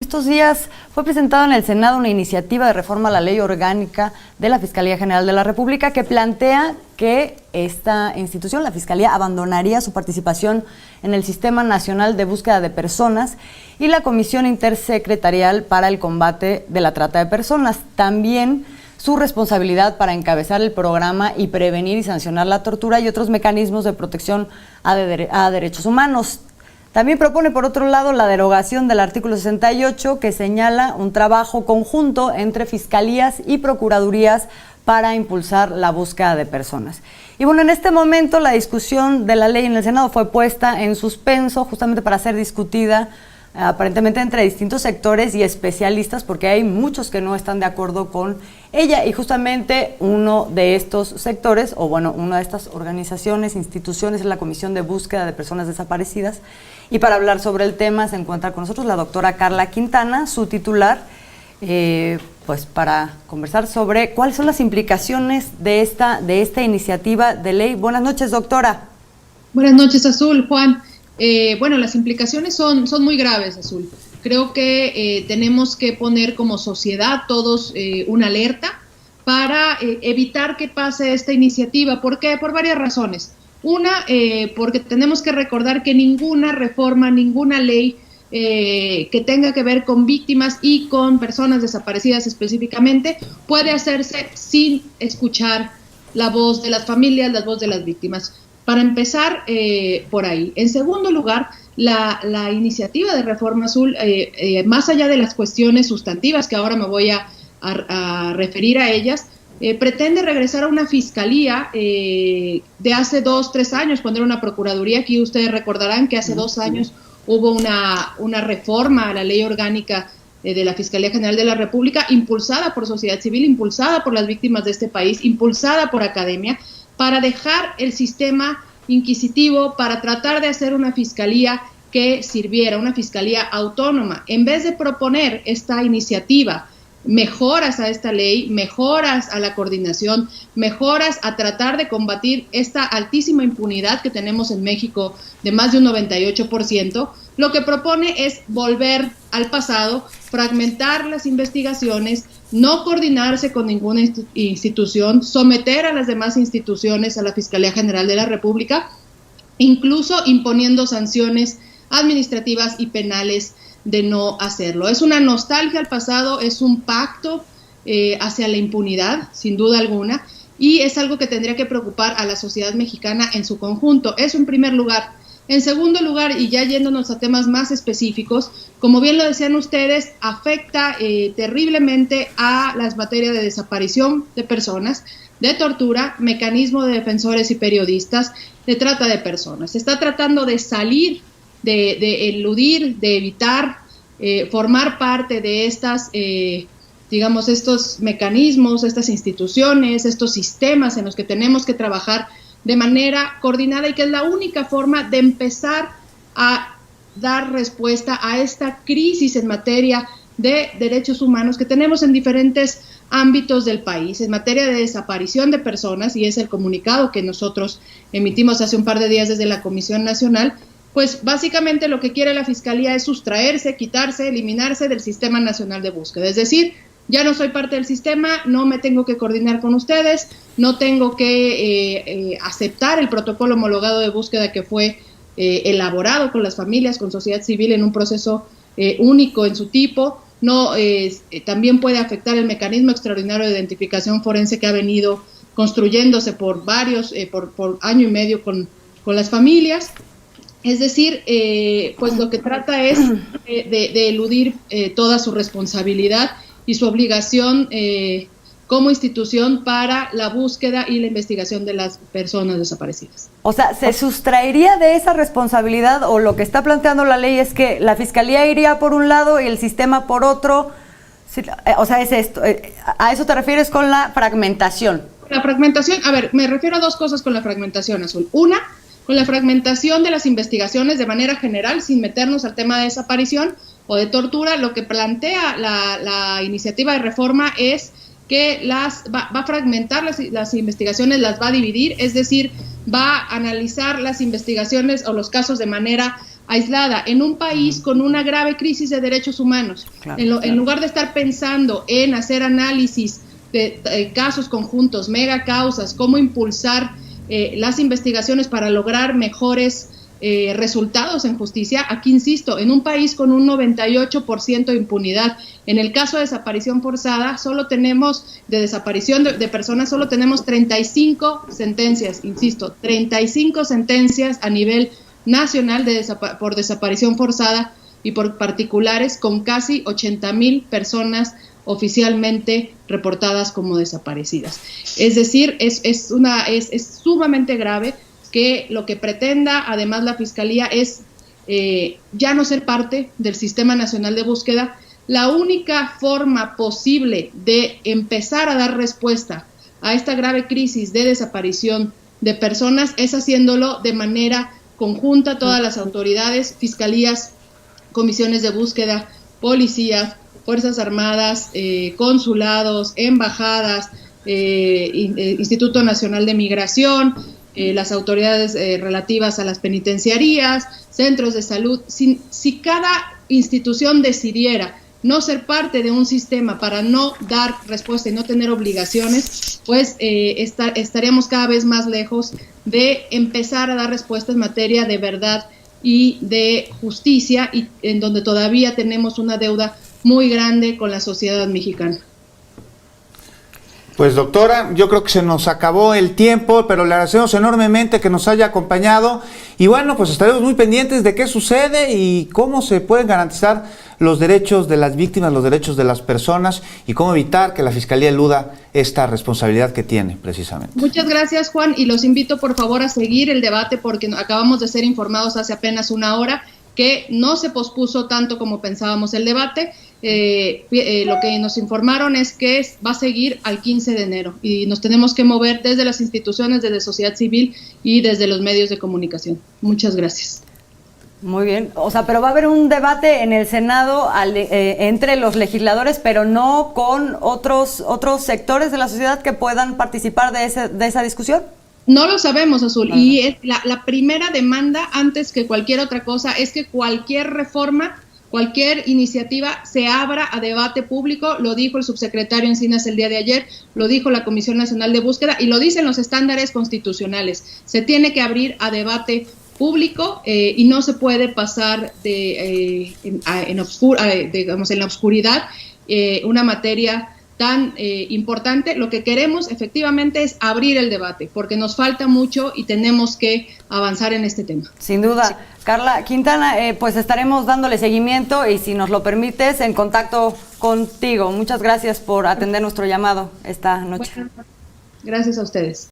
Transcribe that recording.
estos días fue presentada en el Senado una iniciativa de reforma a la Ley Orgánica de la Fiscalía General de la República que plantea que esta institución, la Fiscalía, abandonaría su participación en el Sistema Nacional de Búsqueda de Personas y la Comisión Intersecretarial para el Combate de la Trata de Personas. También su responsabilidad para encabezar el programa y prevenir y sancionar la tortura y otros mecanismos de protección a derechos humanos. También propone, por otro lado, la derogación del artículo 68, que señala un trabajo conjunto entre fiscalías y procuradurías para impulsar la búsqueda de personas. Y bueno, en este momento la discusión de la ley en el Senado fue puesta en suspenso justamente para ser discutida aparentemente entre distintos sectores y especialistas, porque hay muchos que no están de acuerdo con ella, y justamente uno de estos sectores, o bueno, una de estas organizaciones, instituciones, es la Comisión de Búsqueda de Personas Desaparecidas. Y para hablar sobre el tema se encuentra con nosotros la doctora Carla Quintana, su titular, pues para conversar sobre cuáles son las implicaciones de esta iniciativa de ley. Buenas noches, doctora. Buenas noches, Azul, Juan. Bueno, las implicaciones son muy graves, Azul. Creo que tenemos que poner como sociedad todos una alerta para evitar que pase esta iniciativa. ¿Por qué? Por varias razones. Una, porque tenemos que recordar que ninguna reforma, ninguna ley que tenga que ver con víctimas y con personas desaparecidas específicamente puede hacerse sin escuchar la voz de las familias, la voz de las víctimas. Para empezar, por ahí. En segundo lugar, la iniciativa de reforma, Azul, más allá de las cuestiones sustantivas, que ahora me voy a referir a ellas, pretende regresar a una fiscalía de hace 2-3 años, cuando era una procuraduría. Aquí ustedes recordarán que hace 2 años hubo una reforma a la ley orgánica de la Fiscalía General de la República, impulsada por sociedad civil, impulsada por las víctimas de este país, impulsada por academia, para dejar el sistema inquisitivo, para tratar de hacer una fiscalía que sirviera, una fiscalía autónoma. En vez de proponer esta iniciativa, mejoras a esta ley, mejoras a la coordinación, mejoras a tratar de combatir esta altísima impunidad que tenemos en México de más de un 98%, lo que propone es volver al pasado, fragmentar las investigaciones, no coordinarse con ninguna institución, someter a las demás instituciones a la Fiscalía General de la República, incluso imponiendo sanciones administrativas y penales de no hacerlo. Es una nostalgia al pasado, es un pacto hacia la impunidad, sin duda alguna, y es algo que tendría que preocupar a la sociedad mexicana en su conjunto. Eso en primer lugar. En segundo lugar, y ya yéndonos a temas más específicos, como bien lo decían ustedes, afecta terriblemente a las materias de desaparición de personas, de tortura, mecanismo de defensores y periodistas, de trata de personas. Se está tratando de salir, de eludir, de evitar formar parte de estas, digamos, estos mecanismos, estas instituciones, estos sistemas en los que tenemos que trabajar de manera coordinada y que es la única forma de empezar a dar respuesta a esta crisis en materia de derechos humanos que tenemos en diferentes ámbitos del país, en materia de desaparición de personas, y es el comunicado que nosotros emitimos hace un par de días desde la Comisión Nacional. Pues básicamente lo que quiere la Fiscalía es sustraerse, quitarse, eliminarse del Sistema Nacional de Búsqueda, es decir, ya no soy parte del sistema, no me tengo que coordinar con ustedes, no tengo que aceptar el protocolo homologado de búsqueda que fue elaborado con las familias, con sociedad civil en un proceso único en su tipo. No, también puede afectar el mecanismo extraordinario de identificación forense que ha venido construyéndose por por año y medio con las familias. Es decir, pues lo que trata es de eludir toda su responsabilidad y su obligación como institución para la búsqueda y la investigación de las personas desaparecidas. O sea, ¿se sustraería de esa responsabilidad, o lo que está planteando la ley es que la Fiscalía iría por un lado y el sistema por otro? O sea, es esto. ¿A eso te refieres con la fragmentación? La fragmentación, a ver, me refiero a dos cosas con la fragmentación, Azul. Una, con la fragmentación de las investigaciones de manera general, sin meternos al tema de desaparición o de tortura. Lo que plantea la iniciativa de reforma es que va a fragmentar las investigaciones, las va a dividir, es decir, va a analizar las investigaciones o los casos de manera aislada en un país con una grave crisis de derechos humanos. Claro, en lugar de estar pensando en hacer análisis de casos conjuntos, mega causas, cómo impulsar las investigaciones para lograr mejores resultados en justicia, aquí insisto, en un país con un 98% de impunidad. En el caso de desaparición forzada, solo tenemos, de desaparición de personas, solo tenemos 35 sentencias, insisto, 35 sentencias a nivel nacional por desaparición forzada y por particulares, con casi 80,000 personas oficialmente reportadas como desaparecidas. Es decir, es sumamente grave que lo que pretenda además la Fiscalía es ya no ser parte del Sistema Nacional de Búsqueda. La única forma posible de empezar a dar respuesta a esta grave crisis de desaparición de personas es haciéndolo de manera conjunta, todas las autoridades, fiscalías, comisiones de búsqueda, policías, Fuerzas Armadas, consulados, embajadas, Instituto Nacional de Migración, las autoridades relativas a las penitenciarías, centros de salud. Si cada institución decidiera no ser parte de un sistema para no dar respuesta y no tener obligaciones, pues estaríamos cada vez más lejos de empezar a dar respuesta en materia de verdad y de justicia, y en donde todavía tenemos una deuda muy grande con la sociedad mexicana. Pues doctora, yo creo que se nos acabó el tiempo, pero le agradecemos enormemente que nos haya acompañado y bueno, pues estaremos muy pendientes de qué sucede y cómo se pueden garantizar los derechos de las víctimas, los derechos de las personas y cómo evitar que la Fiscalía eluda esta responsabilidad que tiene precisamente. Muchas gracias, Juan, y los invito por favor a seguir el debate porque acabamos de ser informados hace apenas una hora que no se pospuso tanto como pensábamos el debate. Lo que nos informaron es que va a seguir al 15 de enero y nos tenemos que mover desde las instituciones, desde sociedad civil y desde los medios de comunicación. Muchas gracias. Muy bien, o sea, pero va a haber un debate en el Senado entre los legisladores, pero no con otros sectores de la sociedad que puedan participar de esa discusión. No lo sabemos, Azul, y la primera demanda, antes que cualquier otra cosa, es que cualquier reforma, cualquier iniciativa se abra a debate público. Lo dijo el subsecretario Encinas el día de ayer, lo dijo la Comisión Nacional de Búsqueda y lo dicen los estándares constitucionales. Se tiene que abrir a debate público y no se puede pasar en la oscuridad una materia tan importante. Lo que queremos efectivamente es abrir el debate, porque nos falta mucho y tenemos que avanzar en este tema. Sin duda. Sí. Carla Quintana, pues estaremos dándole seguimiento y si nos lo permites, en contacto contigo. Muchas gracias por atender nuestro llamado esta noche. Bueno, gracias a ustedes.